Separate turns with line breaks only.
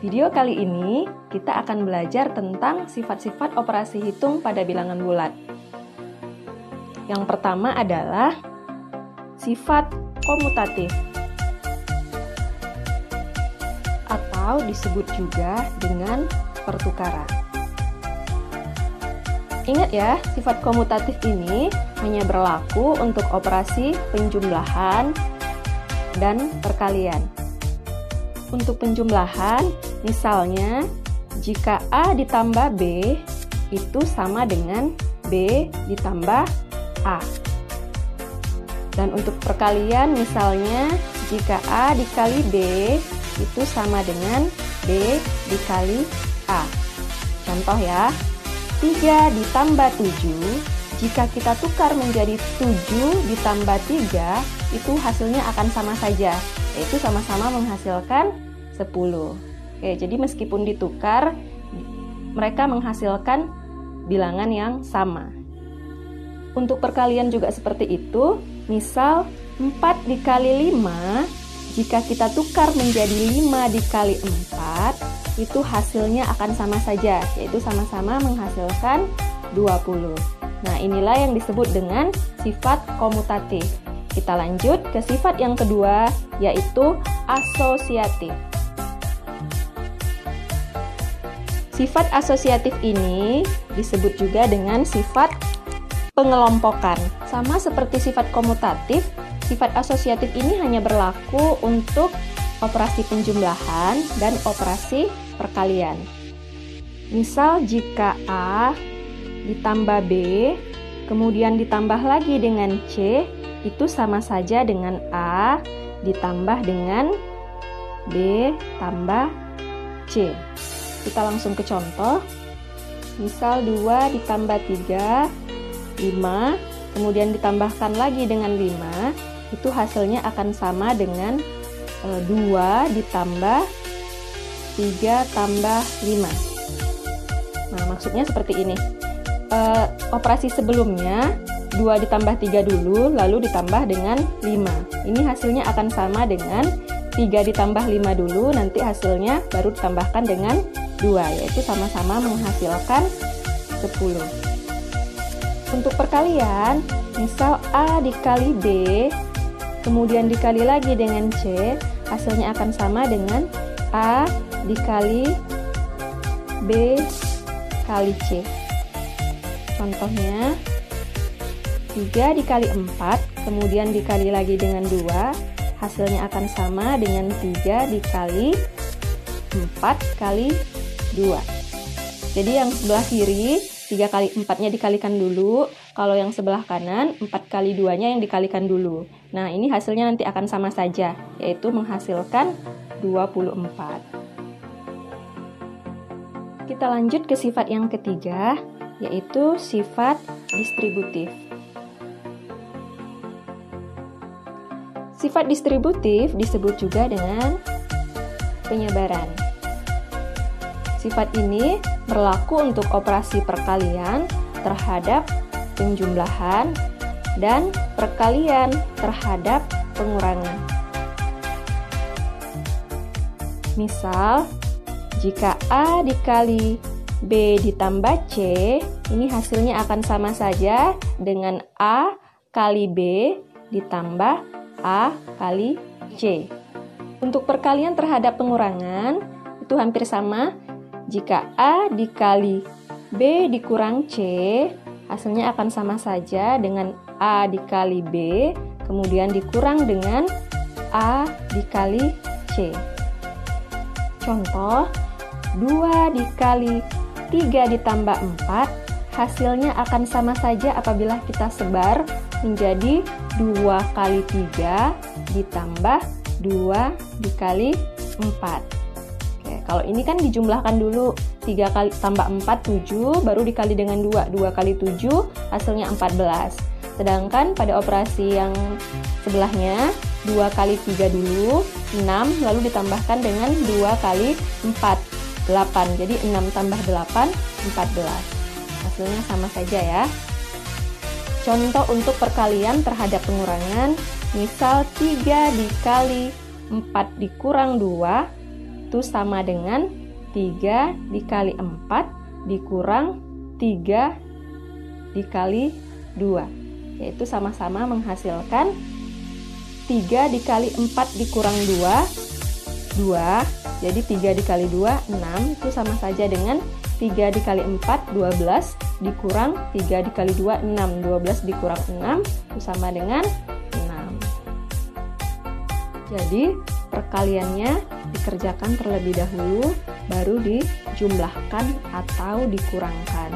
Video kali ini kita akan belajar tentang sifat-sifat operasi hitung pada bilangan bulat. Yang pertama adalah sifat komutatif atau disebut juga dengan pertukaran. Ingat ya, sifat komutatif ini hanya berlaku untuk operasi penjumlahan dan perkalian. Untuk penjumlahan, misalnya jika A ditambah B itu sama dengan B ditambah A. Dan untuk perkalian, misalnya jika A dikali B itu sama dengan B dikali A. Contoh ya, 3 ditambah 7, jika kita tukar menjadi 7 ditambah 3, itu hasilnya akan sama saja, yaitu sama-sama menghasilkan 10. Oke, jadi meskipun ditukar, mereka menghasilkan bilangan yang sama. Untuk perkalian juga seperti itu, misal 4 dikali 5, jika kita tukar menjadi 5 dikali 4, itu hasilnya akan sama saja, yaitu sama-sama menghasilkan 20. Nah, inilah yang disebut dengan sifat komutatif. Kita lanjut ke sifat yang kedua, yaitu asosiatif. Sifat asosiatif ini disebut juga dengan sifat pengelompokan. Sama seperti sifat komutatif, sifat asosiatif ini hanya berlaku untuk operasi penjumlahan dan operasi perkalian. Misal jika A ditambah B, kemudian ditambah lagi dengan C, itu sama saja dengan A ditambah dengan B tambah C. Kita langsung ke contoh. Misal 2 ditambah 3, 5, kemudian ditambahkan lagi dengan 5, itu hasilnya akan sama dengan 2 ditambah 3 tambah 5. Nah, maksudnya seperti ini. Operasi sebelumnya 2 ditambah 3 dulu, lalu ditambah dengan 5. Ini hasilnya akan sama dengan 3 ditambah 5 dulu, nanti hasilnya baru ditambahkan dengan 2, yaitu sama-sama menghasilkan 10. Untuk perkalian, misal A dikali B, kemudian dikali lagi dengan C, hasilnya akan sama dengan A dikali B kali C. Contohnya, 3 dikali 4, kemudian dikali lagi dengan 2, hasilnya akan sama dengan 3 dikali 4 kali 2. Jadi yang sebelah kiri, 3 kali 4-nya dikalikan dulu, kalau yang sebelah kanan, 4 kali 2-nya yang dikalikan dulu. Nah, ini hasilnya nanti akan sama saja, yaitu menghasilkan 24. Kita lanjut ke sifat yang ketiga, yaitu sifat distributif. Sifat distributif disebut juga dengan penyebaran. Sifat ini berlaku untuk operasi perkalian terhadap penjumlahan dan perkalian terhadap pengurangan. Misal, jika A dikali B ditambah C, ini hasilnya akan sama saja dengan A kali B ditambah A kali C. Untuk perkalian terhadap pengurangan, itu hampir sama. Jika A dikali B dikurang C, hasilnya akan sama saja dengan A dikali B, kemudian dikurang dengan A dikali C. Contoh, 2 dikali 3 ditambah 4, hasilnya akan sama saja apabila kita sebar menjadi 2 kali 3 ditambah 2 dikali 4. Oke, kalau ini kan dijumlahkan dulu, 3 kali tambah 4, 7, baru dikali dengan 2, 2 kali 7, hasilnya 14. Sedangkan pada operasi yang sebelahnya, 2 kali 3 dulu, 6, lalu ditambahkan dengan 2 kali 4, 8. Jadi 6 tambah 8, 14. Hasilnya sama saja ya. Contoh untuk perkalian terhadap pengurangan, misal 3 dikali 4 dikurang 2, yaitu sama dengan 3 dikali 4 dikurang 3 dikali 2, yaitu sama-sama menghasilkan 3 dikali 4 dikurang 2, 2. Jadi 3 dikali 2, 6. Itu sama saja dengan 3 dikali 4, 12. Dikurang 3 dikali 2, 6. 12 dikurang 6, itu sama dengan 6. Jadi perkaliannya dikerjakan terlebih dahulu, baru dijumlahkan atau dikurangkan.